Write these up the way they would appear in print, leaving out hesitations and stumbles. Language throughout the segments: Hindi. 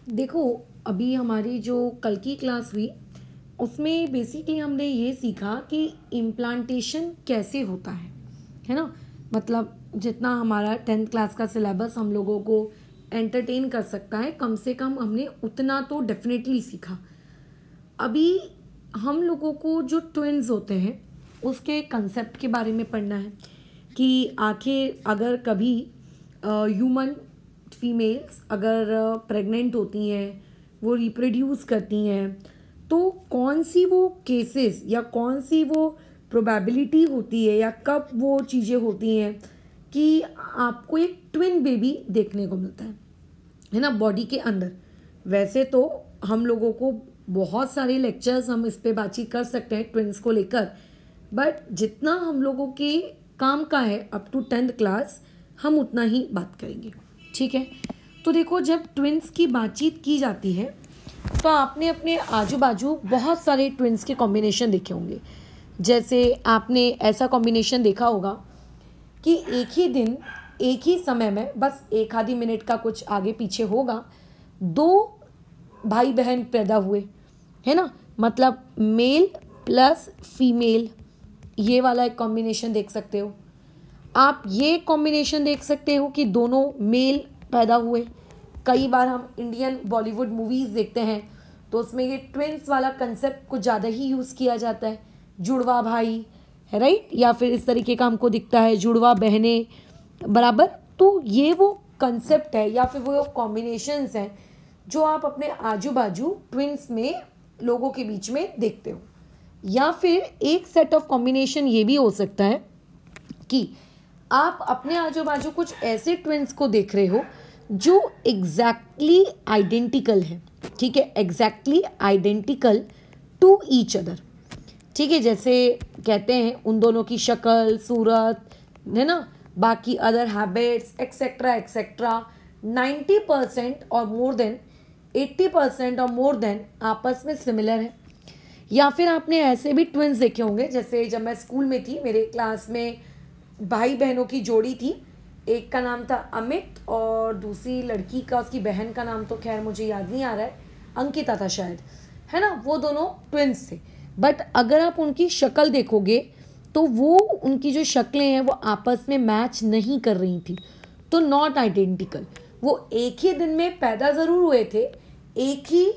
देखो, अभी हमारी जो कल की क्लास हुई उसमें बेसिकली हमने ये सीखा कि इम्प्लांटेशन कैसे होता है ना। मतलब जितना हमारा 10th क्लास का सिलेबस हम लोगों को एंटरटेन कर सकता है, कम से कम हमने उतना तो डेफिनेटली सीखा। अभी हम लोगों को जो ट्विन्स होते हैं उसके कंसेप्ट के बारे में पढ़ना है कि आखिर अगर कभी ह्यूमन फीमेल्स अगर प्रेग्नेंट होती हैं, वो रिप्रोड्यूस करती हैं, तो कौन सी वो केसेस या कौन सी वो प्रोबेबिलिटी होती है या कब वो चीज़ें होती हैं कि आपको एक ट्विन बेबी देखने को मिलता है ना, बॉडी के अंदर। वैसे तो हम लोगों को बहुत सारे लेक्चर्स हम इस पे बातचीत कर सकते हैं ट्विन्स को लेकर, बट जितना हम लोगों के काम का है अप टू 10th क्लास हम उतना ही बात करेंगे, ठीक है। तो देखो, जब ट्विन्स की बातचीत की जाती है तो आपने अपने आजू बाजू बहुत सारे ट्विन्स के कॉम्बिनेशन देखे होंगे। जैसे आपने ऐसा कॉम्बिनेशन देखा होगा कि एक ही दिन एक ही समय में, बस एक आधी मिनट का कुछ आगे पीछे होगा, दो भाई बहन पैदा हुए, है ना। मतलब मेल प्लस फीमेल, ये वाला एक कॉम्बिनेशन देख सकते हो आप। ये कॉम्बिनेशन देख सकते हो कि दोनों मेल पैदा हुए। कई बार हम इंडियन बॉलीवुड मूवीज़ देखते हैं तो उसमें ये ट्विन्स वाला कंसेप्ट कुछ ज़्यादा ही यूज़ किया जाता है, जुड़वा भाई है, राइट, या फिर इस तरीके का हमको दिखता है जुड़वा बहनें बराबर। तो ये वो कंसेप्ट है या फिर वो कॉम्बिनेशंस हैं जो आप अपने आजू बाजू ट्विन्स में लोगों के बीच में देखते हो। या फिर एक सेट ऑफ कॉम्बिनेशन ये भी हो सकता है कि आप अपने आजू बाजू कुछ ऐसे ट्विन्स को देख रहे हो जो एग्जैक्टली आइडेंटिकल है, ठीक है, exactly identical to each other, ठीक है। जैसे कहते हैं उन दोनों की शक्ल सूरत, है ना, बाकी अदर हैबिट्स एक्सेट्रा एक्सेट्रा 90% और मोर देन 80% और मोर देन आपस में सिमिलर है। या फिर आपने ऐसे भी ट्विन्स देखे होंगे, जैसे जब मैं स्कूल में थी मेरे क्लास में भाई बहनों की जोड़ी थी, एक का नाम था अमित और दूसरी लड़की का, उसकी बहन का नाम तो खैर मुझे याद नहीं आ रहा है, अंकिता था शायद, है ना। वो दोनों ट्विन्स थे, बट अगर आप उनकी शक्ल देखोगे तो वो उनकी जो शक्लें हैं वो आपस में मैच नहीं कर रही थी, तो नॉट आइडेंटिकल। वो एक ही दिन में पैदा ज़रूर हुए थे, एक ही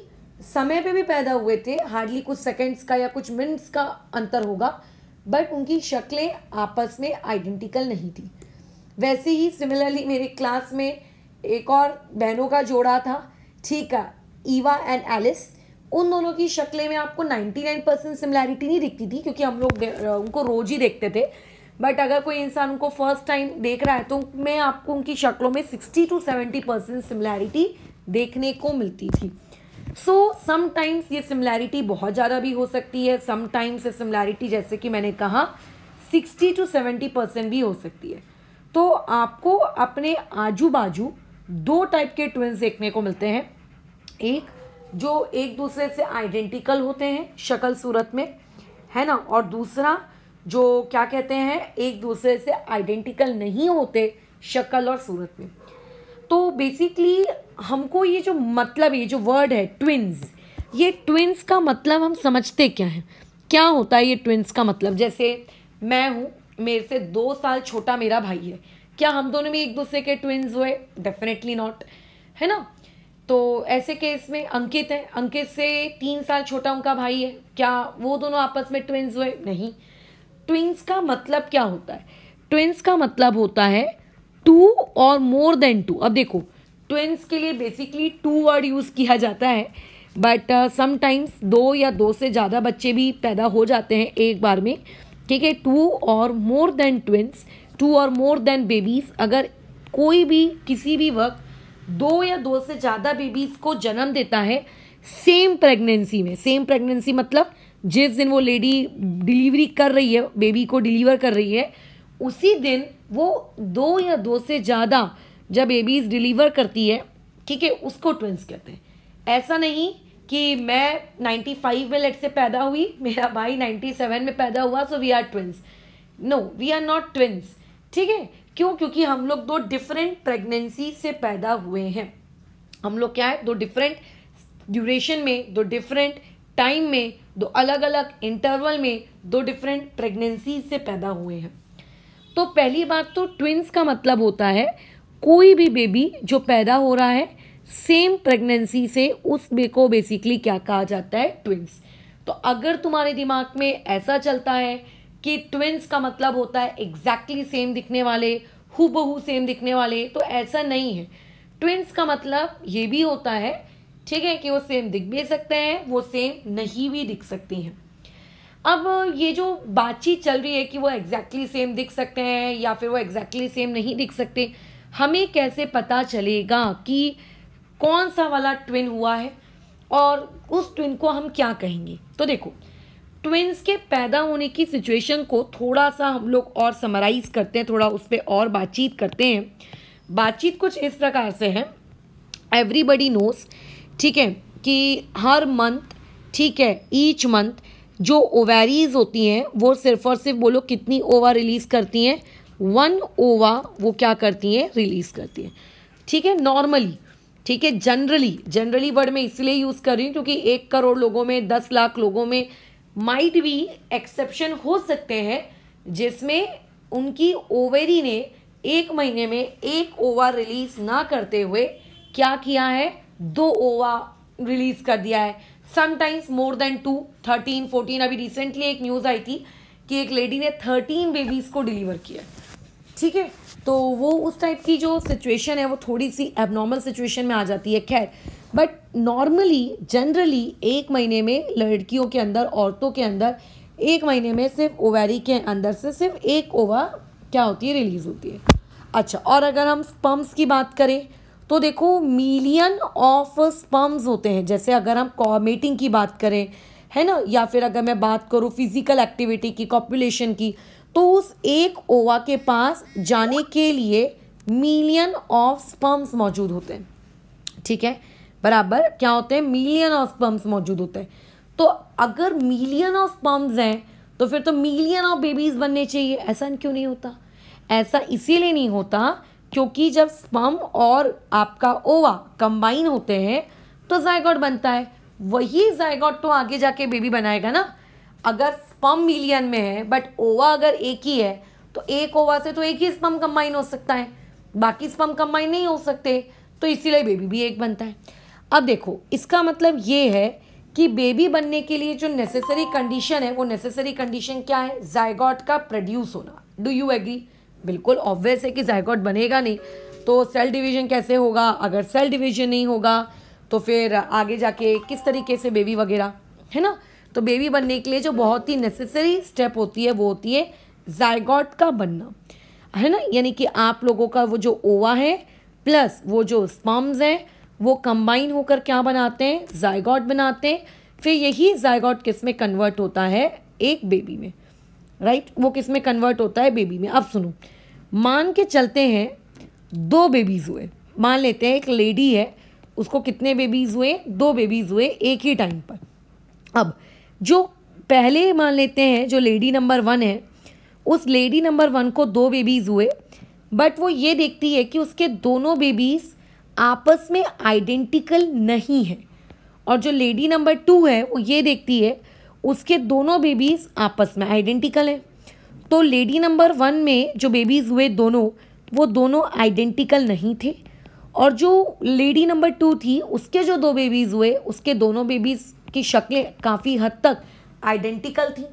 समय पे भी पैदा हुए थे, हार्डली कुछ सेकंड्स का या कुछ मिनट्स का अंतर होगा, बट उनकी शक्लें आपस में आइडेंटिकल नहीं थी। वैसे ही सिमिलरली मेरे क्लास में एक और बहनों का जोड़ा था, ठीक है, ईवा एंड एलिस। उन दोनों की शक्लें में आपको 99% सिमिलैरिटी नहीं दिखती थी क्योंकि हम लोग उनको रोज ही देखते थे, बट अगर कोई इंसान उनको फर्स्ट टाइम देख रहा है तो मैं आपको उनकी शक्लों में 60 to 70% सिमिलैरिटी देखने को मिलती थी। सो समटाइम्स ये सिमिलैरिटी बहुत ज़्यादा भी हो सकती है, समटाइम्स ये सिमिलैरिटी जैसे कि मैंने कहा 60 to 70% भी हो सकती है। तो आपको अपने आजू बाजू दो टाइप के ट्विन्स देखने को मिलते हैं, एक जो एक दूसरे से आइडेंटिकल होते हैं शक्ल सूरत में, है ना, और दूसरा जो क्या कहते हैं एक दूसरे से आइडेंटिकल नहीं होते शक्ल और सूरत में। तो बेसिकली हमको ये जो मतलब, ये जो वर्ड है ट्विन्स, ये ट्विन्स का मतलब हम समझते क्या है, क्या होता है ये ट्विन्स का मतलब। जैसे मैं हूँ, मेरे से 2 साल छोटा मेरा भाई है, क्या हम दोनों में एक दूसरे के ट्विन्स हुए? डेफिनेटली नॉट, है ना। तो ऐसे केस में अंकित है, अंकित से 3 साल छोटा उनका भाई है, क्या वो दोनों आपस में ट्विन्स हुए? नहीं। ट्विन्स का मतलब क्या होता है? ट्विन्स का मतलब होता है टू और मोर देन टू। अब देखो, ट्विन्स के लिए बेसिकली 2 वर्ड यूज़ किया जाता है, बट समटाइम्स 2 या 2 से ज़्यादा बच्चे भी पैदा हो जाते हैं एक बार में, ठीक है। 2 और मोर देन ट्विन्स, 2 और मोर देन बेबीज, अगर कोई भी किसी भी वक्त 2 या 2 से ज़्यादा बेबीज को जन्म देता है सेम प्रेगनेंसी में, सेम प्रेगनेंसी मतलब जिस दिन वो लेडी डिलीवरी कर रही है, बेबी को डिलीवर कर रही है, उसी दिन वो 2 या 2 से ज़्यादा जब बेबीज डिलीवर करती है, ठीक है, उसको ट्विन्स कहते हैं। ऐसा नहीं कि मैं 95 में लेट से पैदा हुई, मेरा भाई 97 में पैदा हुआ, so we are twins. No, we are not twins, ठीक है। क्यों? क्योंकि हम लोग 2 डिफरेंट प्रेगनेंसी से पैदा हुए हैं। हम लोग क्या है, दो डिफरेंट ड्यूरेशन में, दो डिफरेंट टाइम में, दो अलग अलग इंटरवल में, दो डिफरेंट प्रेगनेंसी से पैदा हुए हैं। तो पहली बात तो ट्विंस का मतलब होता है कोई भी बेबी जो पैदा हो रहा है सेम प्रेगनेंसी से, उस बे को बेसिकली क्या कहा जाता है, ट्विंस। तो अगर तुम्हारे दिमाग में ऐसा चलता है कि ट्विंस का मतलब होता है एग्जैक्टली सेम दिखने वाले, हूबहू सेम दिखने वाले, तो ऐसा नहीं है। ट्विंस का मतलब ये भी होता है, ठीक है, कि वो सेम दिख भी सकते हैं, वो सेम नहीं भी दिख सकती हैं। अब ये जो बातचीत चल रही है कि वो एग्जैक्टली सेम दिख सकते हैं या फिर वो एग्जैक्टली सेम नहीं दिख सकते, हमें कैसे पता चलेगा कि कौन सा वाला ट्विन हुआ है और उस ट्विन को हम क्या कहेंगे। तो देखो, ट्विन्स के पैदा होने की सिचुएशन को थोड़ा सा हम लोग और समराइज करते हैं, थोड़ा उस पर और बातचीत करते हैं। बातचीत कुछ इस प्रकार से है, एवरीबडी नोस, ठीक है, कि हर मंथ, ठीक है, ईच मंथ जो ओवेरीज होती हैं वो सिर्फ और सिर्फ बोलो कितनी ओवा रिलीज़ करती हैं, 1 ओवा वो क्या करती हैं, रिलीज़ करती हैं, ठीक है, नॉर्मली, ठीक है। जनरली वर्ड में इसलिए यूज़ कर रही हूँ क्योंकि 1 करोड़ लोगों में, 10 लाख लोगों में माइट भी एक्सेप्शन हो सकते हैं जिसमें उनकी ओवेरी ने 1 महीने में 1 ओवा रिलीज ना करते हुए क्या किया है, 2 ओवा रिलीज कर दिया है, समटाइम्स मोर देन 2, 13, 14। अभी रिसेंटली एक न्यूज़ आई थी कि एक लेडी ने 13 बेबीज़ को डिलीवर किया, ठीक है। तो वो उस टाइप की जो सिचुएशन है वो थोड़ी सी एबनॉर्मल सिचुएशन में आ जाती है, खैर। बट नॉर्मली जनरली 1 महीने में लड़कियों के अंदर, औरतों के अंदर 1 महीने में सिर्फ ओवेरी के अंदर से सिर्फ 1 ओवा क्या होती है, रिलीज होती है। अच्छा, और अगर हम स्पर्म्स की बात करें तो देखो मिलियन ऑफ स्पर्म्स होते हैं। जैसे अगर हम कॉमेटिंग की बात करें, है ना, या फिर अगर मैं बात करूँ फिजिकल एक्टिविटी की, कॉपुलेशन की, तो उस 1 ओवा के पास जाने के लिए मिलियन ऑफ स्पर्म्स मौजूद होते हैं, ठीक है, बराबर क्या होते हैं, मिलियन ऑफ स्पर्म्स मौजूद होते हैं। तो अगर मिलियन ऑफ स्पर्म्स हैं तो फिर तो मिलियन ऑफ बेबीज बनने चाहिए। ऐसा क्यों नहीं होता? ऐसा इसीलिए नहीं होता क्योंकि जब स्पर्म और आपका ओवा कंबाइन होते हैं तो जायगोट बनता है। वही जायगोट तो आगे जाके बेबी बनाएगा ना। अगर स्पर्म मिलियन में है बट ओवा अगर एक ही है तो एक ओवा से तो एक ही स्पर्म कंबाइन हो सकता है, बाकी स्पर्म कंबाइन नहीं हो सकते, तो इसीलिए बेबी भी एक बनता है। अब देखो, इसका मतलब ये है कि बेबी बनने के लिए जो नेसेसरी कंडीशन है, वो नेसेसरी कंडीशन क्या है, जायगोट का प्रोड्यूस होना। Do you agree? बिल्कुल ऑब्वियस है कि जायगोट बनेगा नहीं तो सेल डिवीजन कैसे होगा? अगर सेल डिवीजन नहीं होगा तो फिर आगे जाके किस तरीके से बेबी वगैरह, है ना। तो बेबी बनने के लिए जो बहुत ही नेसेसरी स्टेप होती है वो होती है जायगोट का बनना, है ना। यानी कि आप लोगों का वो जो ओवा है प्लस वो जो स्पर्म्स हैं वो कंबाइन होकर क्या बनाते हैं, जायगोट बनाते हैं। फिर यही जायगोट किस में कन्वर्ट होता है, एक बेबी में, राइट। वो किस में कन्वर्ट होता है, बेबी में। अब सुनो, मान के चलते हैं 2 बेबीज़ हुए, मान लेते हैं एक लेडी है, उसको कितने बेबीज़ हुए, 2 बेबीज़ हुए एक ही टाइम पर। अब जो पहले मान लेते हैं जो लेडी नंबर 1 है, उस लेडी नंबर 1 को 2 बेबीज़ हुए, बट वो ये देखती है कि उसके दोनों बेबीज़ आपस में आइडेंटिकल नहीं है। और जो लेडी नंबर 2 है वो ये देखती है उसके दोनों बेबीज़ आपस में आइडेंटिकल हैं। तो लेडी नंबर 1 में जो बेबीज़ हुए दोनों, वो दोनों आइडेंटिकल नहीं थे, और जो लेडी नंबर 2 थी उसके जो 2 बेबीज़ हुए उसके दोनों बेबीज़ की शक्लें काफ़ी हद तक आइडेंटिकल थी।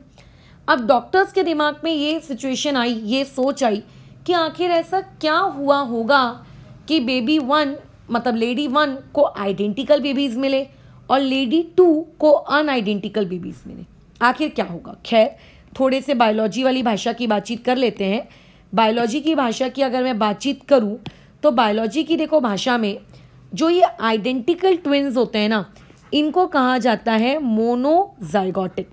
अब डॉक्टर्स के दिमाग में ये सिचुएशन आई, ये सोच आई कि आखिर ऐसा क्या हुआ होगा कि बेबी 1 मतलब लेडी 1 को आइडेंटिकल बेबीज़ मिले और लेडी 2 को अनआइडेंटिकल बेबीज़ मिले। आखिर क्या होगा? खैर, थोड़े से बायोलॉजी वाली भाषा की बातचीत कर लेते हैं। बायोलॉजी की भाषा की अगर मैं बातचीत करूं तो बायोलॉजी की देखो भाषा में जो ये आइडेंटिकल ट्विन्स होते हैं ना, इनको कहा जाता है मोनोजाइगोटिक।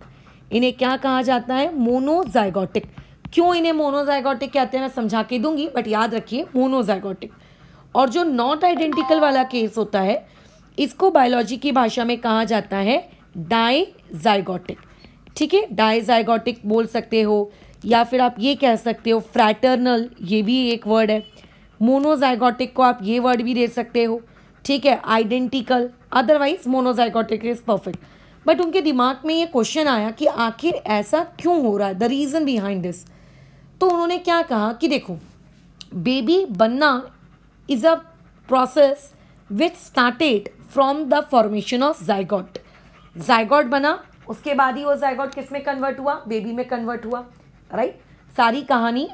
इन्हें क्या कहा जाता है? मोनोजाइगोटिक। क्यों इन्हें मोनोजाइगोटिक कहते हैं मैं समझा के दूंगी, बट याद रखिए मोनोजाइगोटिक। और जो नॉट आइडेंटिकल वाला केस होता है इसको बायोलॉजी की भाषा में कहा जाता है डाइजाइगोटिक, ठीक है। डाइजाइगोटिक बोल सकते हो, या फिर आप ये कह सकते हो फ्रैटर्नल, ये भी एक वर्ड है। मोनोजाइगोटिक को आप ये वर्ड भी दे सकते हो, ठीक है, identical, otherwise monozygotic is perfect. But उनके दिमाग में ये क्वेश्चन आया कि आखिर ऐसा क्यों हो रहा है, द रीज़न बिहाइंड दिस। तो उन्होंने क्या कहा कि देखो, बेबी बनना is a process which started from the formation of zygote. Zygote बना, उसके बाद ही वो जाइगोट किस में कन्वर्ट हुआ, बेबी में कन्वर्ट हुआ, राइट। सारी कहानी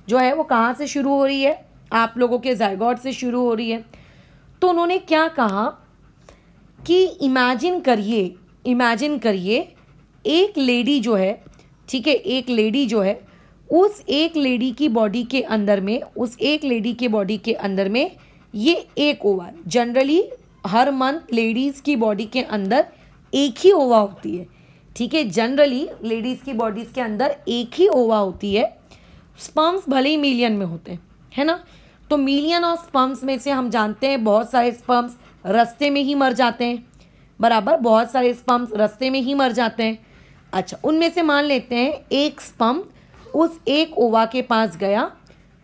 जो है वो कहाँ से शुरू हो रही है, आप लोगों के जाइगोट से शुरू हो रही है। तो उन्होंने क्या कहा कि इमेजिन करिए एक लेडी जो है, ठीक है, एक लेडी जो है, उस एक लेडी की बॉडी के अंदर में ये एक ओवा, जनरली हर मंथ लेडीज़ की बॉडी के अंदर एक ही ओवा होती है, ठीक है, जनरली लेडीज़ की बॉडीज़ के अंदर एक ही ओवा होती है। स्पर्म्स भले ही मिलियन में होते हैं, है ना। तो मिलियन ऑफ स्पर्म्स में से हम जानते हैं बहुत सारे स्पर्म्स रास्ते में ही मर जाते हैं, बराबर, बहुत सारे स्पर्म्स रास्ते में ही मर जाते हैं। अच्छा, उनमें से मान लेते हैं एक स्पर्म उस एक ओवा के पास गया,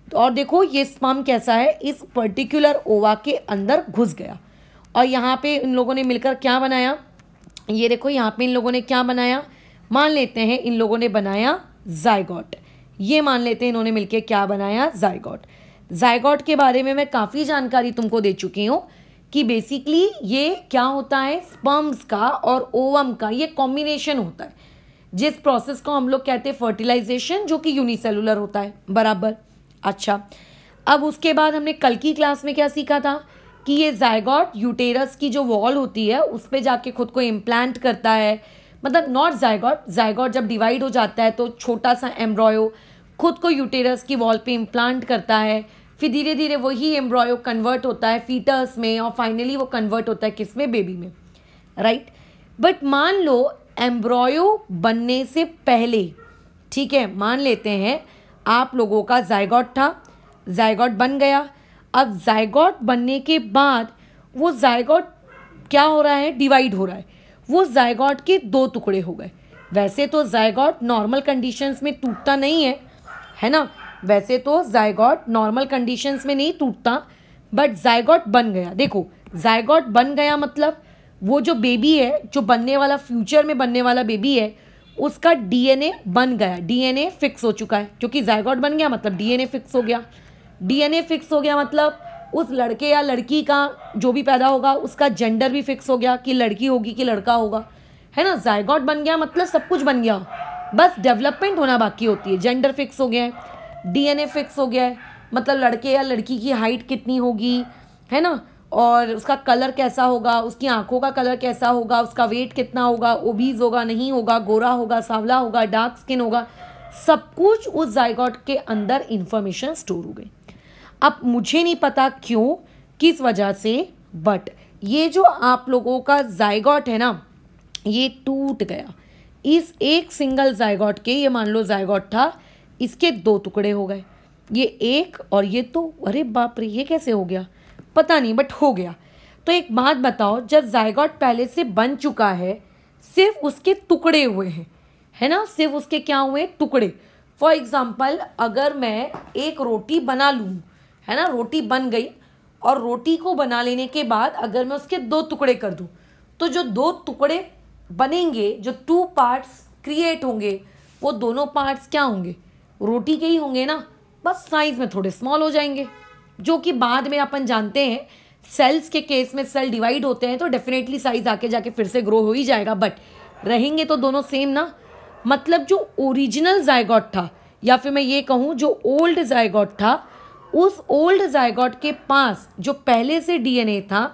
और देखो ये स्पर्म कैसा है, इस पर्टिकुलर ओवा के अंदर घुस गया, और यहाँ पे इन लोगों ने मिलकर क्या बनाया, ये देखो यहाँ पे इन लोगों ने क्या बनाया, मान लेते हैं इन लोगों ने बनाया जाइगोट। ये मान लेते हैं इन्होंने मिलकर क्या बनाया, जाइगोट। जाइगोट के बारे में मैं काफ़ी जानकारी तुमको दे चुकी हूँ कि बेसिकली ये क्या होता है, स्पर्म्स का और ओवम का ये कॉम्बिनेशन होता है, जिस प्रोसेस को हम लोग कहते हैं फर्टिलाइजेशन, जो कि यूनिसेलुलर होता है, बराबर। अच्छा, अब उसके बाद हमने कल की क्लास में क्या सीखा था कि ये जाइगोट यूटेरस की जो वॉल होती है उस पर जाके खुद को इम्प्लांट करता है, मतलब नॉट जाइगोट जब डिवाइड हो जाता है तो छोटा सा एम्ब्रॉयो खुद को यूटेरस की वॉल पे इम्प्लांट करता है, फिर धीरे धीरे वही एम्ब्रॉयो कन्वर्ट होता है फीटस में, और फाइनली वो कन्वर्ट होता है किस में, बेबी में, राइट। बट मान लो एम्ब्रॉयो बनने से पहले, ठीक है, मान लेते हैं आप लोगों का जाइगोट था, जाइगोट बन गया। अब जाइगोट बनने के बाद वो जाइगोट क्या हो रहा है, डिवाइड हो रहा है, वो जाइगोट के दो टुकड़े हो गए। वैसे तो जाइगोट नॉर्मल कंडीशंस में टूटता नहीं है ना, वैसे तो जाइगोट नॉर्मल कंडीशंस में नहीं टूटता, बट जाइगोट बन गया। देखो, जाइगोट बन गया मतलब वो जो बेबी है, जो बनने वाला, फ्यूचर में बनने वाला बेबी है, उसका डीएनए बन गया, डीएनए फिक्स हो चुका है, क्योंकि जाइगोट बन गया मतलब डीएनए फिक्स हो गया। डीएनए फिक्स हो गया मतलब उस लड़के या लड़की का जो भी पैदा होगा उसका जेंडर भी फिक्स हो गया कि लड़की होगी कि लड़का होगा, है ना। जाइगोट बन गया मतलब सब कुछ बन गया, बस डेवलपमेंट होना बाकी होती है। जेंडर फिक्स हो गया है, डीएनए फिक्स हो गया है, मतलब लड़के या लड़की की हाइट कितनी होगी, है ना, और उसका कलर कैसा होगा, उसकी आंखों का कलर कैसा होगा, उसका वेट कितना होगा, ओबीज होगा नहीं होगा, गोरा होगा सांवला होगा, डार्क स्किन होगा, सब कुछ उस जाइगोट के अंदर इंफॉर्मेशन स्टोर हो गई। अब मुझे नहीं पता क्यों, किस वजह से, बट ये जो आप लोगों का जाइगोट है ना, ये टूट गया। इस एक सिंगल जाइगोट के, ये मान लो जाइगोट था, इसके दो टुकड़े हो गए, ये एक और ये तो, अरे बाप रे, ये कैसे हो गया पता नहीं, बट हो गया। तो एक बात बताओ, जब जाइगोट पहले से बन चुका है, सिर्फ उसके टुकड़े हुए हैं, है ना, सिर्फ उसके क्या हुए, टुकड़े। फॉर एग्जाम्पल, अगर मैं एक रोटी बना लूँ, है ना, रोटी बन गई, और रोटी को बना लेने के बाद अगर मैं उसके दो टुकड़े कर दूँ, तो जो दो टुकड़े बनेंगे, जो टू पार्ट्स क्रिएट होंगे, वो दोनों पार्ट्स क्या होंगे, रोटी के ही होंगे ना, बस साइज में थोड़े स्मॉल हो जाएंगे, जो कि बाद में अपन जानते हैं सेल्स के केस में सेल डिवाइड होते हैं तो डेफिनेटली साइज आके जाके फिर से ग्रो हो ही जाएगा, बट रहेंगे तो दोनों सेम ना। मतलब जो ओरिजिनल जाइगोट था, या फिर मैं ये कहूँ जो ओल्ड जाइगोट था, उस ओल्ड जाइगोट के पास जो पहले से डीएनए था,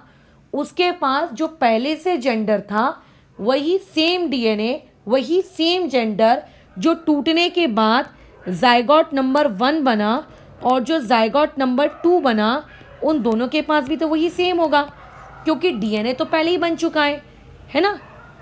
उसके पास जो पहले से जेंडर था, वही सेम डीएनए, वही सेम जेंडर जो टूटने के बाद जाइगोट नंबर 1 बना और जो जाइगोट नंबर 2 बना, उन दोनों के पास भी तो वही सेम होगा, क्योंकि डीएनए तो पहले ही बन चुका है ना,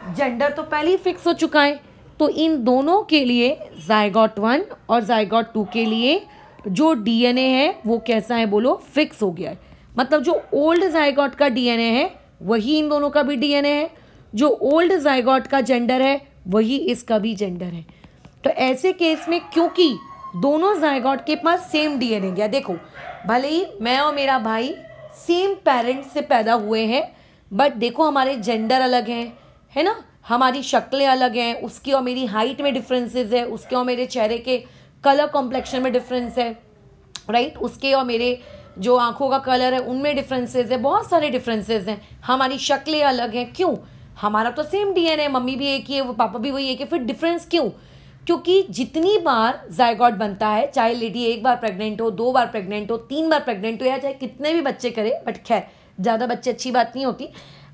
जेंडर तो पहले ही फिक्स हो चुका है। तो इन दोनों के लिए जाइगोट 1 और जाइगोट 2 के लिए जो डीएनए है वो कैसा है बोलो, फिक्स हो गया है। मतलब जो ओल्ड जाइगोट का डीएनए है वही इन दोनों का भी डीएनए है, जो ओल्ड जाइगोट का जेंडर है वही इसका भी जेंडर है। तो ऐसे केस में क्योंकि दोनों जाइगोट के पास सेम डीएनए गया, देखो भले ही मैं और मेरा भाई सेम पेरेंट्स से पैदा हुए हैं, बट देखो हमारे जेंडर अलग हैं, है ना, हमारी शक्लें अलग हैं, उसकी और मेरी हाइट में डिफरेंसेस है, उसके और मेरे चेहरे के कलर कॉम्प्लेक्शन में डिफरेंस है, राइट, उसके और मेरे जो आंखों का कलर है उनमें डिफरेंसेस है, बहुत सारे डिफरेंसेस हैं, हमारी शक्लें अलग हैं। क्यों? हमारा तो सेम डीएनए, मम्मी भी एक ही है, वो पापा भी वही एक है, फिर डिफरेंस क्यों? क्योंकि जितनी बार जायगोट बनता है, चाहे लेडी एक बार प्रेग्नेंट हो, 2 बार प्रेग्नेंट हो, 3 बार प्रेग्नेंट हो, या चाहे कितने भी बच्चे करे, बट खैर ज़्यादा बच्चे अच्छी बात नहीं होती,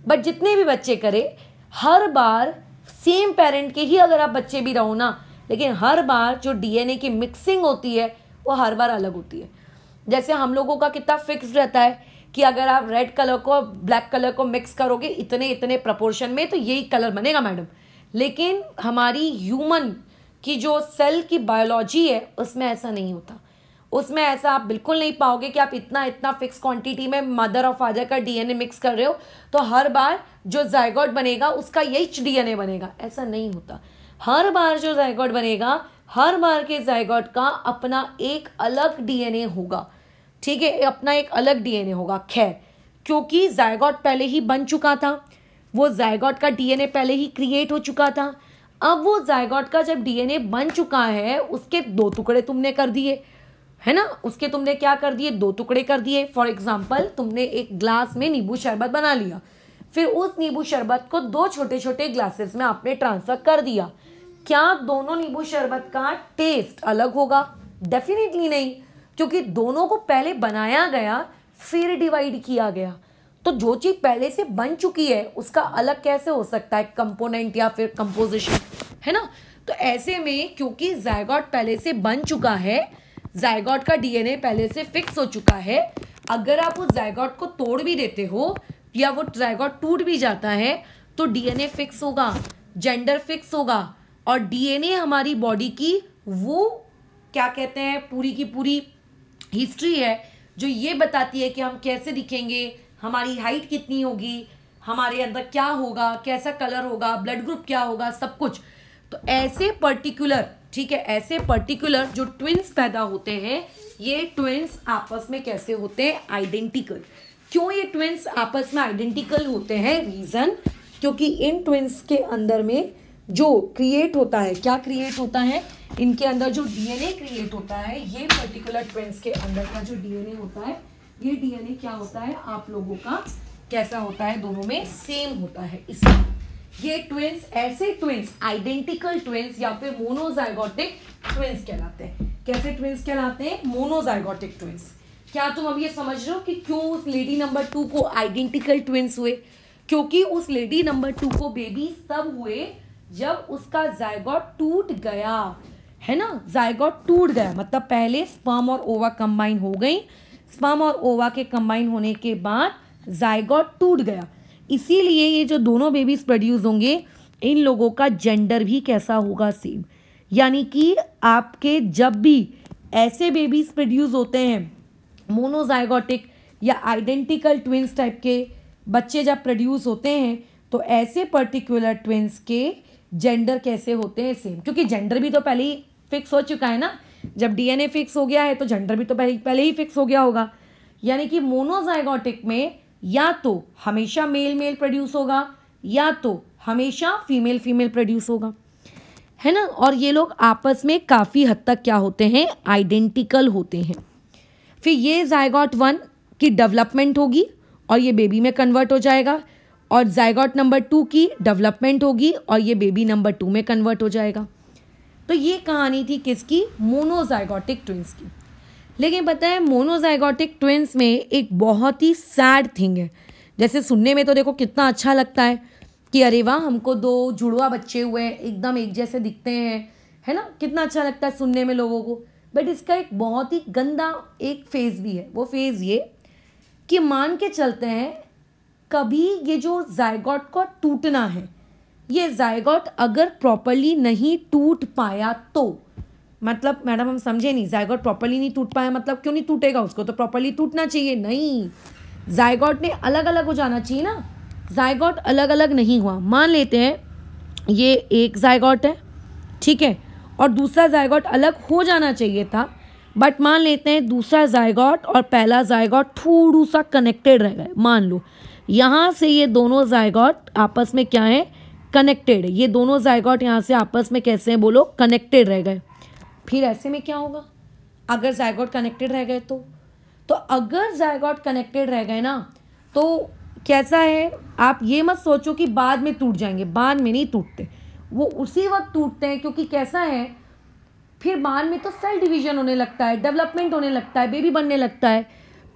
बट जितने भी बच्चे करे, हर बार सेम पेरेंट के ही अगर आप बच्चे भी रहो ना, लेकिन हर बार जो डीएनए की मिक्सिंग होती है वो हर बार अलग होती है। जैसे हम लोगों का कितना फिक्स रहता है कि अगर आप रेड कलर को ब्लैक कलर को मिक्स करोगे इतने इतने प्रपोर्शन में तो यही कलर बनेगा मैडम, लेकिन हमारी ह्यूमन की जो सेल की बायोलॉजी है उसमें ऐसा नहीं होता। उसमें ऐसा आप बिल्कुल नहीं पाओगे कि आप इतना इतना फिक्स क्वांटिटी में मदर और फादर का डीएनए मिक्स कर रहे हो तो हर बार जो जायगोट बनेगा उसका यही डीएनए बनेगा, ऐसा नहीं होता। हर बार जो जायगोट बनेगा, हर बार के जायगोट का अपना एक अलग डीएनए होगा, ठीक है, अपना एक अलग डीएनए होगा। खैर, क्योंकि जायगोट पहले ही बन चुका था, वो जायगोट का डीएनए पहले ही क्रिएट हो चुका था। अब वो जायगोट का जब डीएनए बन चुका है उसके 2 टुकड़े तुमने कर दिए, है ना, उसके तुमने क्या कर दिए, 2 टुकड़े कर दिए। फॉर एग्जाम्पल, तुमने एक ग्लास में नींबू शरबत बना लिया, फिर उस नींबू शरबत को 2 छोटे छोटे ग्लासेस में आपने ट्रांसफर कर दिया। क्या दोनों नींबू शरबत का टेस्ट अलग होगा? डेफिनेटली नहीं, क्योंकि दोनों को पहले बनाया गया फिर डिवाइड किया गया। तो जो चीज पहले से बन चुकी है उसका अलग कैसे हो सकता है कंपोनेंट या फिर कंपोजिशन, है ना। तो ऐसे में क्योंकि जायगोट पहले से बन चुका है, जायगोट का डीएनए पहले से फिक्स हो चुका है, अगर आप उस जायगोट को तोड़ भी देते हो या वो जायगोट टूट भी जाता है तो डीएनए फिक्स होगा, जेंडर फिक्स होगा, और डीएनए हमारी बॉडी की वो क्या कहते हैं पूरी की पूरी हिस्ट्री है जो ये बताती है कि हम कैसे दिखेंगे, हमारी हाइट कितनी होगी, हमारे अंदर क्या होगा, कैसा कलर होगा, ब्लड ग्रुप क्या होगा, सब कुछ। तो ऐसे पर्टिकुलर, ठीक है, ऐसे पर्टिकुलर जो ट्विंस पैदा होते हैं, ये ट्विंस आपस में कैसे होते हैं, आइडेंटिकल। क्यों ये ट्विंस आपस में आइडेंटिकल होते हैं? रीजन, क्योंकि इन ट्विंस के अंदर में जो क्रिएट होता है, क्या क्रिएट होता है, इनके अंदर जो डीएनए क्रिएट होता है, ये पर्टिकुलर ट्विंस के अंदर का जो डीएनए होता है, ये डीएनए क्या होता है, आप लोगों का कैसा होता है, दोनों में सेम होता है। इसलिए ये ट्विंस, ऐसे ट्विंस, आइडेंटिकल ट्विंस या फिर मोनोजाइगोटिक ट्विंस कहलाते हैं। कैसे ट्विंस कहलाते हैं? Monozygotic twins. क्या तुम अब ये समझ रहे हो कि क्यों उस लेडी नंबर 2 को आइडेंटिकल ट्विंस हुए? क्योंकि उस लेडी नंबर 2 को बेबी तब हुए जब उसका जायगोट टूट गया, है ना। जायगोट टूट गया मतलब पहले स्पर्म और ओवा कंबाइन हो गई, स्पर्म और ओवा के कंबाइन होने के बाद जायगोट टूट गया। इसीलिए ये जो दोनों बेबीज प्रोड्यूस होंगे, इन लोगों का जेंडर भी कैसा होगा, सेम। यानी कि आपके जब भी ऐसे बेबीज प्रोड्यूस होते हैं, मोनोजाइगोटिक या आइडेंटिकल ट्विंस टाइप के बच्चे जब प्रोड्यूस होते हैं, तो ऐसे पर्टिकुलर ट्विंस के जेंडर कैसे होते हैं, सेम। क्योंकि जेंडर भी तो पहले ही फिक्स हो चुका है ना, जब डीएनए फिक्स हो गया है तो जेंडर भी तो पहले ही फिक्स हो गया होगा। यानी कि मोनोजाइगोटिक में या तो हमेशा मेल मेल प्रोड्यूस होगा या तो हमेशा फीमेल फीमेल प्रोड्यूस होगा, है ना। और ये लोग आपस में काफ़ी हद तक क्या होते हैं, आइडेंटिकल होते हैं। फिर ये जायगोट 1 की डेवलपमेंट होगी और ये बेबी में कन्वर्ट हो जाएगा, और जायगोट नंबर 2 की डेवलपमेंट होगी और ये बेबी नंबर 2 में कन्वर्ट हो जाएगा। तो ये कहानी थी किसकी, मोनोजाइगोटिक ट्विंस की। लेकिन पता है मोनोजाइगोटिक ट्विंस में एक बहुत ही सैड थिंग है। जैसे सुनने में तो देखो कितना अच्छा लगता है कि अरे वाह हमको 2 जुड़वा बच्चे हुए हैं, एकदम एक जैसे दिखते हैं, है ना, कितना अच्छा लगता है सुनने में लोगों को। बट इसका एक बहुत ही गंदा एक फेज़ भी है। वो फेज़ ये कि मान के चलते हैं कभी ये जो जायगोट को टूटना है, ये जायगोट अगर प्रॉपरली नहीं टूट पाया तो, मतलब मैडम हम समझे नहीं, जायगोट प्रॉपरली नहीं टूट पाया मतलब क्यों नहीं टूटेगा, उसको तो प्रॉपरली टूटना चाहिए। नहीं, जायगोट ने अलग अलग हो जाना चाहिए ना, जायगोट अलग अलग नहीं हुआ। मान लेते हैं ये एक जायगोट है, ठीक है, और दूसरा जायगोट अलग हो जाना चाहिए था, बट मान लेते हैं दूसरा जायगोट और पहला जायगोट थोड़ा सा कनेक्टेड रह गए, मान लो यहाँ से ये दोनों जायगोट आपस में क्या है, कनेक्टेड है, ये दोनों जायगोट यहाँ से आपस में कैसे हैं बोलो, कनेक्टेड रह गए। फिर ऐसे में क्या होगा अगर जायगोट कनेक्टेड रह गए तो अगर जायगोट कनेक्टेड रह गए ना तो कैसा है, आप ये मत सोचो कि बाद में टूट जाएंगे, बाद में नहीं टूटते, वो उसी वक्त टूटते हैं, क्योंकि कैसा है फिर बाद में तो सेल डिवीजन होने लगता है, डेवलपमेंट होने लगता है, बेबी बनने लगता है।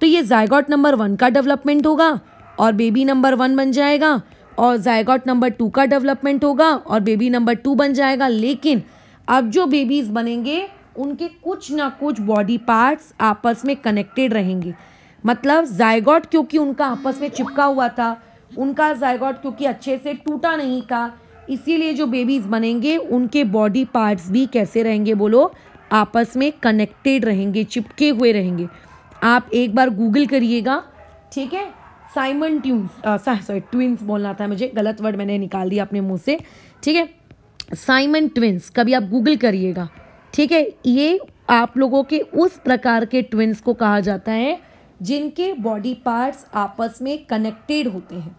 तो ये जायगोट नंबर 1 का डेवलपमेंट होगा और बेबी नंबर 1 बन जाएगा, और जायगोट नंबर 2 का डेवलपमेंट होगा और बेबी नंबर 2 बन जाएगा। लेकिन अब जो बेबीज बनेंगे उनके कुछ ना कुछ बॉडी पार्ट्स आपस में कनेक्टेड रहेंगे, मतलब जायगोट क्योंकि उनका आपस में चिपका हुआ था, उनका जायगोट क्योंकि अच्छे से टूटा नहीं था, इसीलिए जो बेबीज बनेंगे उनके बॉडी पार्ट्स भी कैसे रहेंगे बोलो, आपस में कनेक्टेड रहेंगे, चिपके हुए रहेंगे। आप एक बार गूगल करिएगा, ठीक है, साइमन ट्विंस बोलना था मुझे, गलत वर्ड मैंने निकाल दिया अपने मुंह से, ठीक है, साइमन ट्विंस कभी आप गूगल करिएगा, ठीक है। ये आप लोगों के उस प्रकार के ट्विंस को कहा जाता है जिनके बॉडी पार्ट्स आपस में कनेक्टेड होते हैं,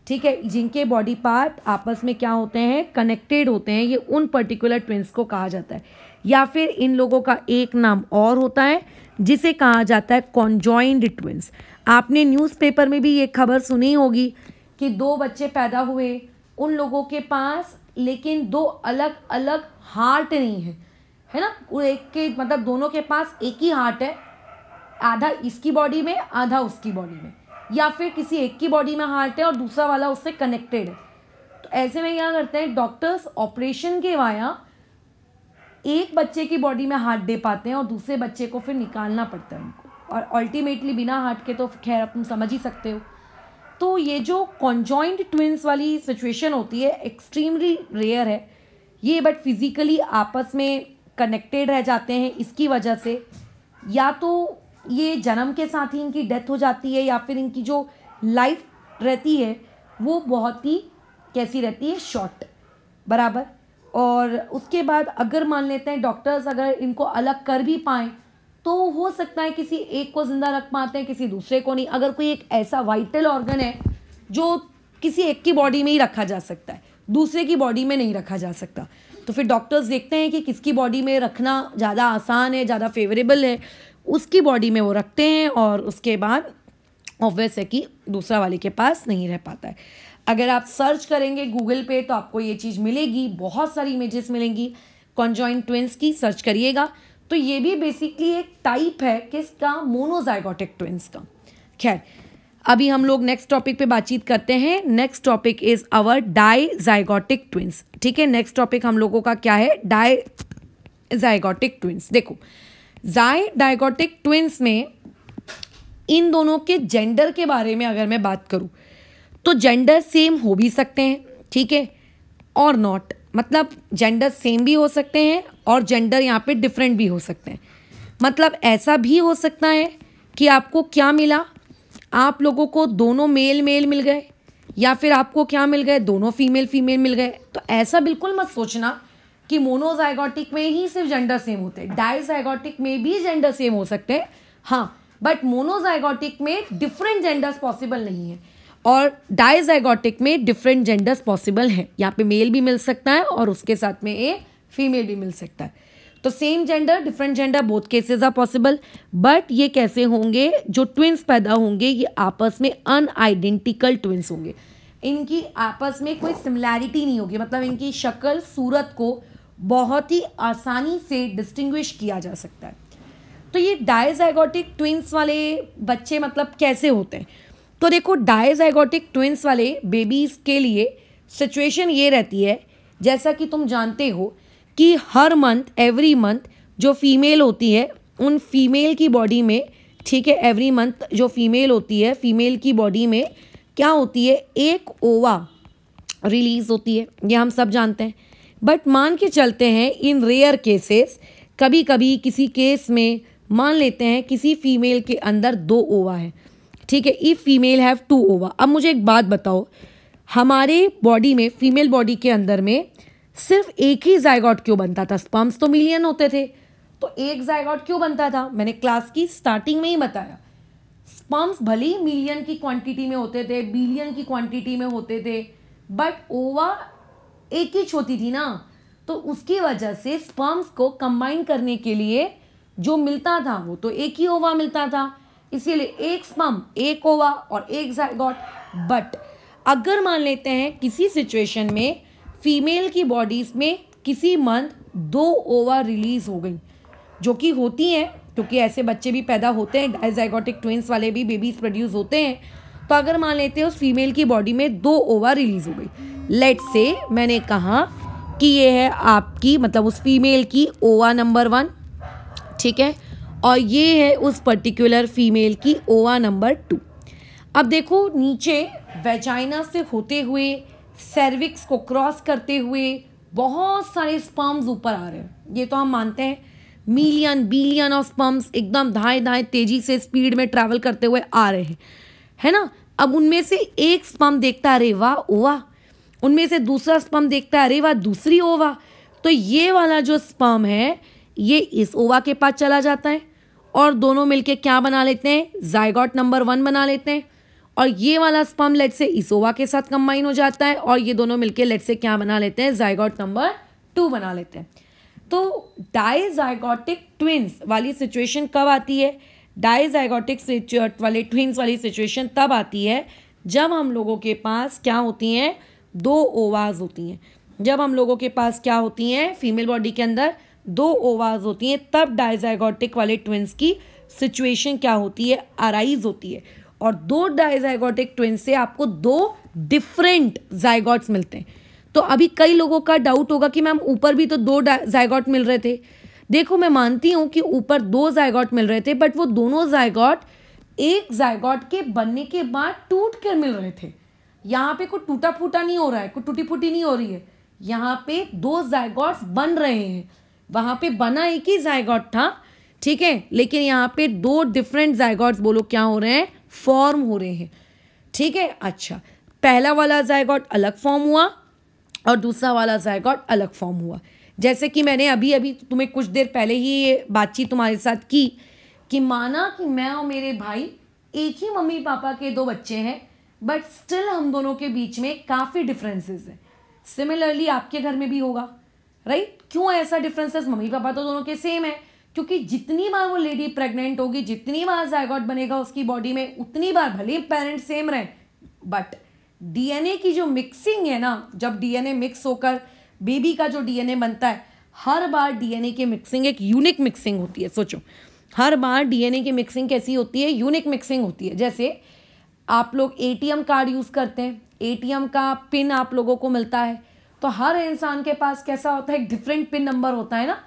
ठीक है, जिनके बॉडी पार्ट आपस में क्या होते हैं, कनेक्टेड होते हैं, ये उन पर्टिकुलर ट्विंस को कहा जाता है। या फिर इन लोगों का एक नाम और होता है जिसे कहा जाता है कॉन्जॉइंड ट्विंस। आपने न्यूज़पेपर में भी ये खबर सुनी होगी कि 2 बच्चे पैदा हुए, उन लोगों के पास लेकिन 2 अलग अलग हार्ट नहीं है ना, वो एक के मतलब दोनों के पास एक ही हार्ट है, आधा इसकी बॉडी में आधा उसकी बॉडी में, या फिर किसी एक की बॉडी में हार्ट है और दूसरा वाला उससे कनेक्टेड है। तो ऐसे में क्या करते हैं डॉक्टर्स, ऑपरेशन के वाया एक बच्चे की बॉडी में हार्ट दे पाते हैं और दूसरे बच्चे को फिर निकालना पड़ता है उनको, और अल्टीमेटली बिना हार्ट के तो खैर तुम समझ ही सकते हो। तो ये जो कॉन्जॉइंट ट्विंस वाली सिचुएशन होती है एक्सट्रीमली रेयर है ये, बट फिजिकली आपस में कनेक्टेड रह जाते हैं इसकी वजह से, या तो ये जन्म के साथ ही इनकी डेथ हो जाती है, या फिर इनकी जो लाइफ रहती है वो बहुत ही कैसी रहती है, शॉर्ट, बराबर। और उसके बाद अगर मान लेते हैं डॉक्टर्स अगर इनको अलग कर भी पाएँ तो हो सकता है किसी एक को ज़िंदा रख पाते हैं, किसी दूसरे को नहीं। अगर कोई एक ऐसा वाइटल ऑर्गन है जो किसी एक की बॉडी में ही रखा जा सकता है, दूसरे की बॉडी में नहीं रखा जा सकता, तो फिर डॉक्टर्स देखते हैं कि किसकी बॉडी में रखना ज़्यादा आसान है, ज़्यादा फेवरेबल है, उसकी बॉडी में वो रखते हैं, और उसके बाद ऑब्वियस है कि दूसरा वाले के पास नहीं रह पाता है। अगर आप सर्च करेंगे गूगल पे तो आपको ये चीज़ मिलेगी, बहुत सारी इमेजेस मिलेंगी कॉन्जॉइंट ट्विंस की, सर्च करिएगा। तो ये भी बेसिकली एक टाइप है किसका, मोनोजाइगोटिक ट्विंस का। खैर अभी हम लोग नेक्स्ट टॉपिक पे बातचीत करते हैं। Next topic is our dizygotic twins, ठीक है। नेक्स्ट टॉपिक हम लोगों का क्या है, डाइजाइगोटिक ट्विंस। देखो डाइजाइगोटिक ट्विंस में इन दोनों के जेंडर के बारे में अगर मैं बात करूं तो जेंडर सेम हो भी सकते हैं, ठीक है, और नॉट, मतलब जेंडर सेम भी हो सकते हैं और जेंडर यहाँ पे डिफरेंट भी हो सकते हैं। मतलब ऐसा भी हो सकता है कि आपको क्या मिला, आप लोगों को दोनों मेल मेल मिल गए, या फिर आपको क्या मिल गए, दोनों फीमेल फीमेल मिल गए। तो ऐसा बिल्कुल मत सोचना कि मोनोजाइगोटिक में ही सिर्फ जेंडर सेम होते हैं, डाइजाइगोटिक में भी जेंडर सेम हो सकते हैं, हाँ, बट मोनोजाइगोटिक में डिफरेंट जेंडर्स पॉसिबल नहीं है और डाइजाइगोटिक में डिफरेंट जेंडर्स पॉसिबल हैं। यहाँ पे मेल भी मिल सकता है और उसके साथ में एक फीमेल भी मिल सकता है। तो same gender different gender both cases are possible, but ये कैसे होंगे, जो ट्विंस पैदा होंगे ये आपस में अनआइडेंटिकल ट्विंस होंगे, इनकी आपस में कोई सिमिलैरिटी नहीं होगी, मतलब इनकी शक्ल सूरत को बहुत ही आसानी से डिस्टिंग्विश किया जा सकता है। तो ये डाइजाइगोटिक ट्विंस वाले बच्चे मतलब कैसे होते हैं, तो देखो डाइजाइगोटिक ट्विंस वाले बेबीज़ के लिए सिचुएशन ये रहती है, जैसा कि तुम जानते हो कि हर मंथ एवरी मंथ जो फीमेल होती है उन फीमेल की बॉडी में, ठीक है, एवरी मंथ जो फीमेल होती है फीमेल की बॉडी में क्या होती है, एक ओवा रिलीज होती है, ये हम सब जानते हैं। बट मान के चलते हैं इन रेयर केसेस, कभी कभी किसी केस में मान लेते हैं किसी फीमेल के अंदर 2 ओवा है, ठीक है, इफ फीमेल हैव 2 ओवा। अब मुझे एक बात बताओ, हमारे बॉडी में फीमेल बॉडी के अंदर में सिर्फ एक ही जाइगोट क्यों बनता था, स्पर्म्स तो मिलियन होते थे, तो एक जायगोट क्यों बनता था, मैंने क्लास की स्टार्टिंग में ही बताया। स्पर्म्स भले ही मिलियन की क्वांटिटी में होते थे, बिलियन की क्वांटिटी में होते थे, बट ओवा एक ही होती थी ना, तो उसकी वजह से स्पर्म्स को कंबाइन करने के लिए जो मिलता था वो तो एक ही ओवा मिलता था, इसीलिए एक स्पर्म एक ओवा और एक जायगोट। बट अगर मान लेते हैं किसी सिचुएशन में फीमेल की बॉडीज में किसी मंथ 2 ओवा रिलीज हो गई, जो कि होती हैं क्योंकि ऐसे बच्चे भी पैदा होते हैं, डायजाइगोटिक ट्विंस वाले भी बेबीज प्रोड्यूस होते हैं। तो अगर मान लेते हैं उस फीमेल की बॉडी में 2 ओवा रिलीज हो गई, लेट से मैंने कहा कि ये है आपकी मतलब उस फीमेल की ओवा नंबर 1, ठीक है, और ये है उस पर्टिकुलर फीमेल की ओवा नंबर 2। अब देखो नीचे वेजाइना से होते हुए सर्विक्स को क्रॉस करते हुए बहुत सारे स्पर्म्स ऊपर आ रहे हैं, ये तो हम मानते हैं, मिलियन बिलियन ऑफ स्पर्म्स एकदम धाए धाए तेजी से स्पीड में ट्रैवल करते हुए आ रहे हैं, है ना। अब उनमें से एक स्पर्म देखता है अरे वाह ओवा, उनमें से दूसरा स्पर्म देखता है अरे वाह दूसरी ओवा, तो ये वाला जो स्पर्म है ये इस ओवा के पास चला जाता है और दोनों मिलके क्या बना लेते हैं, जायगोट नंबर 1 बना लेते हैं, और ये वाला स्पर्म लेट से इस ओवा के साथ कंबाइन हो जाता है और ये दोनों मिलके लेट से क्या बना लेते हैं, जायगोट नंबर 2 बना लेते हैं। तो डायजाइगोटिक ट्विंस वाली सिचुएशन कब आती है, डायजाइगोटिक वाले ट्विंस वाली सिचुएशन तब आती है जब हम लोगों के पास क्या होती हैं, 2 ओवाज होती हैं। जब हम लोगों के पास क्या होती हैं, फीमेल बॉडी के अंदर 2 ओवाज होती हैं, तब डायजाइगोटिक वाले ट्विंस की सिचुएशन क्या होती है, अराइज होती है। और 2 डायजाइगोटिक ट्विंस से आपको 2 डिफरेंट जाइगोट्स मिलते हैं। तो अभी कई लोगों का डाउट होगा कि मैम ऊपर भी तो 2 जाइगोट मिल रहे थे। देखो मैं मानती हूँ कि ऊपर 2 जाइगोट मिल रहे थे, बट वो दोनों जाइगोट एक जाइगोट के बनने के बाद टूट कर मिल रहे थे। यहाँ पे कोई टूटा फूटा नहीं हो रहा है, कोई टूटी फूटी नहीं हो रही है, यहाँ पे 2 जाइगोट्स बन रहे हैं। वहाँ पे बना एक ही जाइगोट था, ठीक है, लेकिन यहाँ पे 2 डिफरेंट जाइगोट्स बोलो क्या हो रहे हैं, फॉर्म हो रहे हैं, ठीक है। अच्छा, पहला वाला जाइगोट अलग फॉर्म हुआ और दूसरा वाला जाइगोट अलग फॉर्म हुआ। जैसे कि मैंने अभी तुम्हें कुछ देर पहले ही ये बातचीत तुम्हारे साथ की कि माना कि मैं और मेरे भाई एक ही मम्मी पापा के 2 बच्चे हैं, बट स्टिल हम दोनों के बीच में काफ़ी डिफरेंसेस हैं। सिमिलरली आपके घर में भी होगा, राइट। क्यों ऐसा डिफरेंसेस, मम्मी पापा तो दोनों के सेम है, क्योंकि जितनी बार वो लेडी प्रेग्नेंट होगी, जितनी बार जायगोट बनेगा उसकी बॉडी में, उतनी बार भले पेरेंट्स सेम रहे, बट डीएनए की जो मिक्सिंग है ना, जब डीएनए मिक्स होकर बेबी का जो डीएनए बनता है, हर बार डीएनए की मिक्सिंग एक यूनिक मिक्सिंग होती है। सोचो, हर बार डीएनए की मिक्सिंग कैसी होती है, यूनिक मिक्सिंग होती है। जैसे आप लोग एटीएम कार्ड यूज़ करते हैं, एटीएम का पिन आप लोगों को मिलता है, तो हर इंसान के पास कैसा होता है, एक डिफरेंट पिन नंबर होता है ना।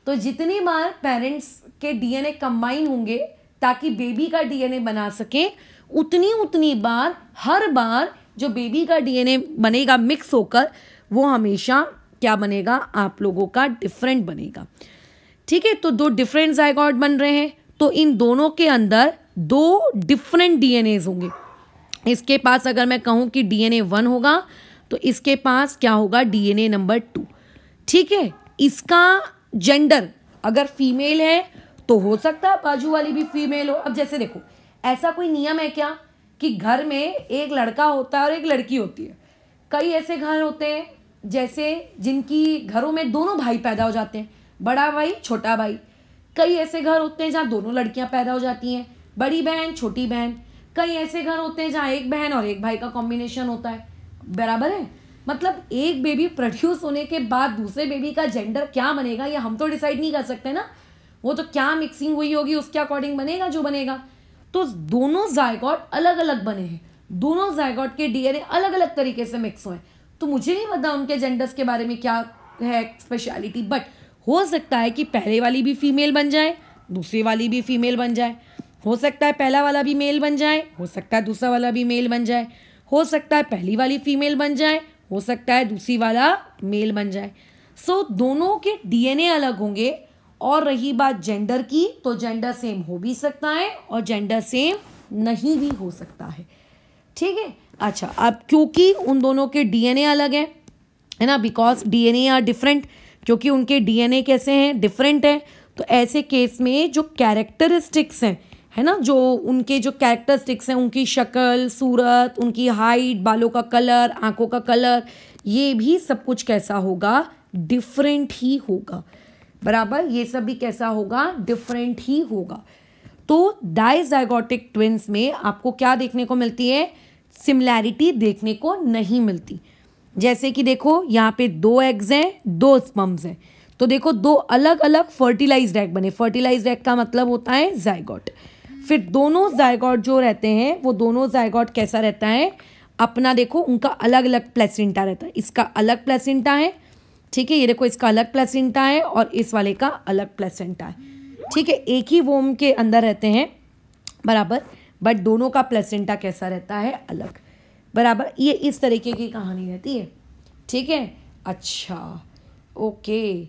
तो जितनी बार पेरेंट्स के डीएनए कंबाइन होंगे ताकि बेबी का डीएनए बना सके, उतनी बार हर बार जो बेबी का डीएनए बनेगा मिक्स होकर, वो हमेशा क्या बनेगा, आप लोगों का डिफरेंट बनेगा, ठीक है। तो 2 डिफरेंट जाइगोट बन रहे हैं, तो इन दोनों के अंदर 2 डिफरेंट डीएनएज होंगे। इसके पास अगर मैं कहूँ कि डीएनए 1 होगा, तो इसके पास क्या होगा, डीएनए नंबर 2, ठीक है। इसका जेंडर अगर फीमेल है तो हो सकता है बाजू वाली भी फीमेल हो। अब जैसे देखो, ऐसा कोई नियम है क्या कि घर में एक लड़का होता है और एक लड़की होती है। कई ऐसे घर होते हैं जैसे जिनकी घरों में दोनों भाई पैदा हो जाते हैं, बड़ा भाई छोटा भाई। कई ऐसे घर होते हैं जहाँ दोनों लड़कियां पैदा हो जाती हैं, बड़ी बहन छोटी बहन। कई ऐसे घर होते हैं जहाँ एक बहन और एक भाई का कॉम्बिनेशन होता है, बराबर है। मतलब एक बेबी प्रोड्यूस होने के बाद दूसरे बेबी का जेंडर क्या बनेगा ये हम तो डिसाइड नहीं कर सकते ना, वो तो क्या मिक्सिंग हुई होगी उसके अकॉर्डिंग बनेगा जो बनेगा। तो दोनों जाइगोट अलग अलग बने हैं, दोनों जाइगोट के डीएनए अलग अलग तरीके से मिक्स हुए। तो मुझे नहीं पता उनके जेंडर्स के बारे में क्या है स्पेशलिटी, बट हो सकता है कि पहले वाली भी फीमेल बन जाए, दूसरी वाली भी फीमेल बन जाए। हो सकता है पहला वाला भी मेल बन जाए, हो सकता है दूसरा वाला भी मेल बन जाए। हो सकता है पहली वाली फीमेल बन जाए, हो सकता है दूसरी वाला मेल बन जाए। सो दोनों के डीएनए अलग होंगे। और रही बात जेंडर की, तो जेंडर सेम हो भी सकता है और जेंडर सेम नहीं भी हो सकता है, ठीक है। अच्छा, अब क्योंकि उन दोनों के डीएनए अलग है ना, बिकॉज डीएनए आर डिफरेंट, क्योंकि उनके डीएनए कैसे हैं, डिफरेंट है, तो ऐसे केस में जो कैरेक्टरिस्टिक्स हैं, है ना, जो उनके जो कैरेक्टरिस्टिक्स हैं, उनकी शक्ल, सूरत, उनकी हाइट, बालों का कलर, आंखों का कलर, ये भी सब कुछ कैसा होगा, डिफरेंट ही होगा। बराबर, ये सब भी कैसा होगा, डिफरेंट ही होगा। तो डाइजाइगोटिक ट्विंस में आपको क्या देखने को मिलती है, सिमिलैरिटी देखने को नहीं मिलती। जैसे कि देखो यहाँ पे 2 एग्स हैं, 2 स्पर्म्स हैं, तो देखो 2 अलग अलग फर्टिलाइज्ड एग बने। फर्टिलाइज्ड एग का मतलब होता है जाइगोट। फिर दोनों जाइगोट जो रहते हैं वो दोनों जाइगोट कैसा रहता है, अपना देखो उनका अलग अलग प्लेसेंटा रहता है। इसका अलग प्लेसेंटा है, ठीक है, ये देखो इसका अलग प्लेसेंटा है और इस वाले का अलग प्लेसेंटा है, ठीक है, एक ही वोम के अंदर रहते हैं, बराबर, बट दोनों का प्लेसेंटा कैसा रहता है, अलग। बराबर, ये इस तरीके की कहानी रहती है, ठीक है। अच्छा, ओके,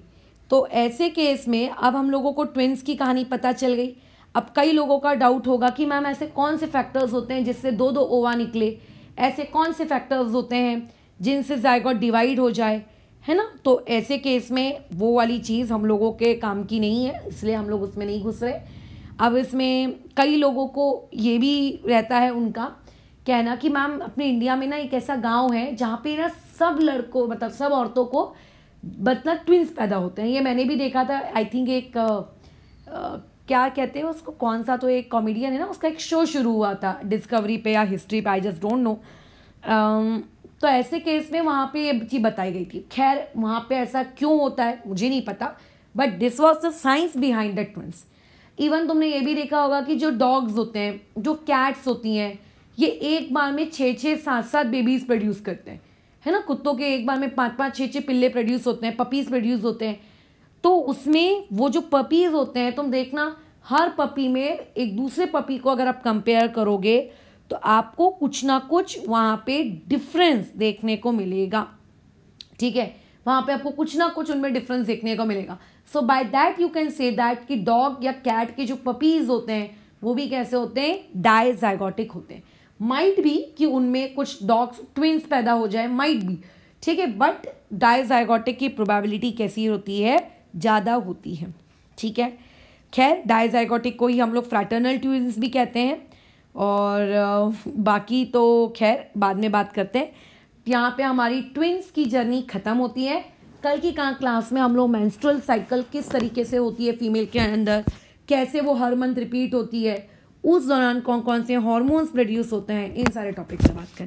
तो ऐसे केस में अब हम लोगों को ट्विंस की कहानी पता चल गई। अब कई लोगों का डाउट होगा कि मैम ऐसे कौन से फैक्टर्स होते हैं जिससे 2 ओवा निकले, ऐसे कौन से फैक्टर्स होते हैं जिनसे जाइगोट डिवाइड हो जाए, है ना। तो ऐसे केस में वो वाली चीज़ हम लोगों के काम की नहीं है, इसलिए हम लोग उसमें नहीं घुस रहे। अब इसमें कई लोगों को ये भी रहता है उनका कहना कि मैम अपने इंडिया में ना एक ऐसा गांव है जहाँ पे ना सब लड़कों मतलब सब औरतों को मतलब ट्विंस पैदा होते हैं। ये मैंने भी देखा था, आई थिंक एक क्या कहते हैं उसको, कौन सा तो एक कॉमेडियन है ना, उसका एक शो शुरू हुआ था डिस्कवरी पे या हिस्ट्री पे, आई जस्ट डोंट नो। तो ऐसे केस में वहाँ पे ये चीज़ बताई गई थी। खैर वहाँ पे ऐसा क्यों होता है मुझे नहीं पता, but this was the science behind the twins. Even तुमने ये भी देखा होगा कि जो डॉग्स होते हैं, जो कैट्स होती हैं, ये एक बार में 6-6, 7-7 बेबीज प्रोड्यूस करते हैं, है ना। कुत्तों के एक बार में 5-5, 6-6 पिल्ले प्रोड्यूस होते हैं, पपीज प्रोड्यूस होते हैं। तो उसमें वो जो पपीज होते हैं, तुम देखना हर पपी में एक दूसरे पपी को अगर आप कंपेयर करोगे तो आपको कुछ ना कुछ वहाँ पे डिफरेंस देखने को मिलेगा, ठीक है। वहाँ पे आपको कुछ ना कुछ उनमें डिफरेंस देखने को मिलेगा। So by that you can say that कि डॉग या कैट के जो पपीज होते हैं वो भी कैसे होते हैं, डाइजाइगोटिक होते हैं। माइट भी कि उनमें कुछ डॉग्स ट्विंस पैदा हो जाए, माइट भी, ठीक है, बट डाइजाइगोटिक की प्रोबेबिलिटी कैसी होती है, ज़्यादा होती है, ठीक है। खैर डाइजाइगोटिक को ही हम लोग फ्रैटर्नल ट्विंस भी कहते हैं, और बाकी तो खैर बाद में बात करते हैं। यहाँ पे हमारी ट्विंस की जर्नी ख़त्म होती है। कल की क्लास में हम लोग मेंस्ट्रुअल साइकिल किस तरीके से होती है फीमेल के अंदर, कैसे वो हर मंथ रिपीट होती है, उस दौरान कौन कौन से हार्मोन्स प्रोड्यूस होते हैं, इन सारे टॉपिक से बात करें।